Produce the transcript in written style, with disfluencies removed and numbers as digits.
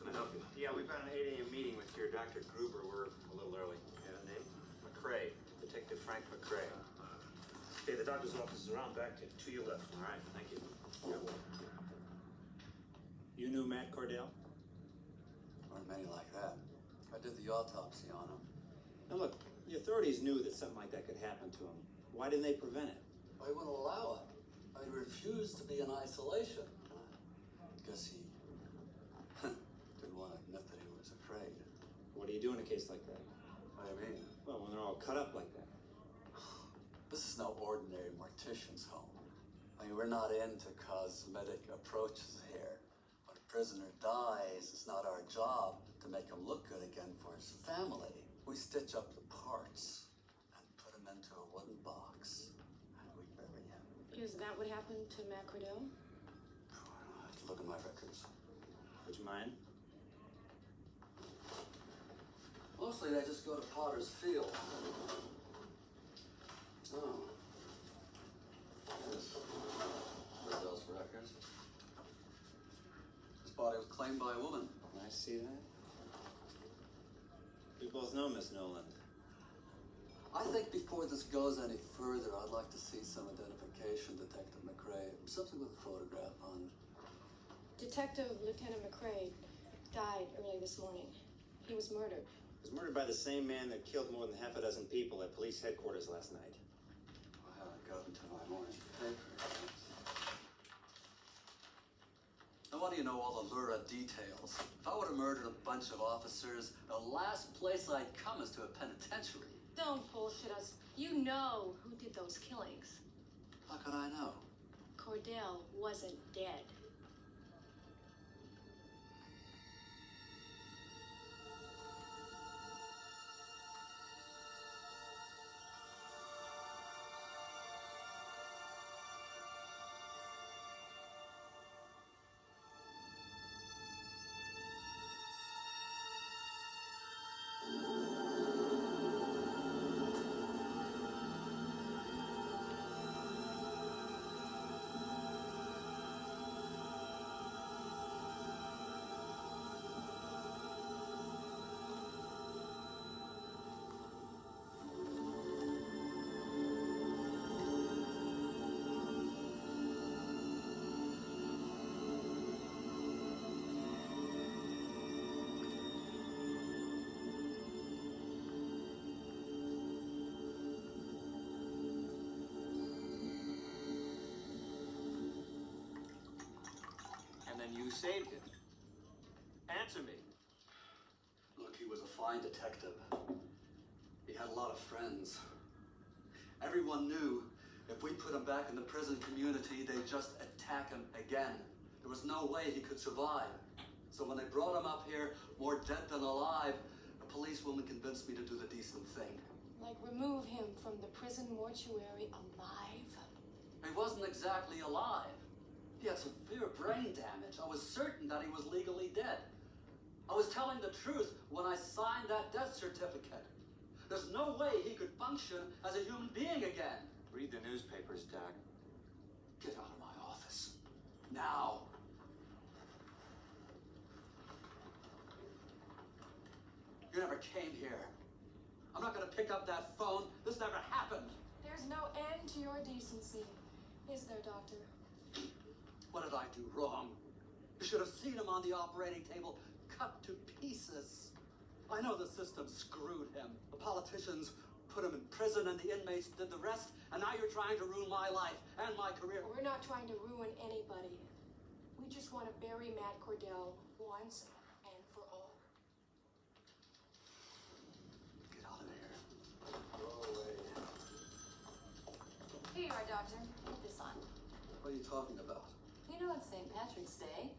can I help you? Yeah, we've got an 8 a.m. meeting with your Dr. Gruber. We're a little early. You have a name? McCrae. Detective Frank McCrae. Okay, the doctor's office is around back to your left. All right, thank you. You knew Matt Cordell? Or many like that. I did the autopsy on him. Now look, the authorities knew that something like that could happen to him. Why didn't they prevent it? I wouldn't allow it. I refused to be in isolation. I guess he didn't want to admit that he was afraid. What do you do in a case like that? What do you mean? Well, when they're all cut up like that. This is no ordinary mortician's home. I mean, we're not into cosmetic approaches here. When a prisoner dies, it's not our job to make him look good again for his family. We stitch up the parts and put him into a wooden box, and we bury him. Is that what happened to Matt Cordell? I have to look at my records. Would you mind? Mostly they just go to Potter's Field. Oh. Yes. Cordell's records. His body was claimed by a woman. I see that. We both know Miss Noland. I think before this goes any further, I'd like to see some identification, Detective McCrae. Something with a photograph on it. Detective Lieutenant McCrae died early this morning. He was murdered. He was murdered by the same man that killed more than half a dozen people at police headquarters last night. I haven't got until my morning paper. I want you to know all the lurid details. If I would have murdered a bunch of officers, the last place I'd come is to a penitentiary. Don't bullshit us. You know who did those killings. How could I know? Cordell wasn't dead. And then you saved him. Answer me. Look, he was a fine detective. He had a lot of friends. Everyone knew if we put him back in the prison community, they'd just attack him again. There was no way he could survive. So when they brought him up here, more dead than alive, a policewoman convinced me to do the decent thing. Like remove him from the prison mortuary alive? He wasn't exactly alive. He had severe brain damage. I was certain that he was legally dead. I was telling the truth when I signed that death certificate. There's no way he could function as a human being again. Read the newspapers, Doc. Get out of my office. Now. You never came here. I'm not going to pick up that phone. This never happened. There's no end to your decency, is there, Doctor? What did I do wrong? You should have seen him on the operating table, cut to pieces. I know the system screwed him. The politicians put him in prison and the inmates did the rest, and now you're trying to ruin my life and my career. We're not trying to ruin anybody. We just want to bury Matt Cordell once and for all. Get out of here. Go away. Here you are, Doctor. Put this on. What are you talking about? You know it's St. Patrick's Day.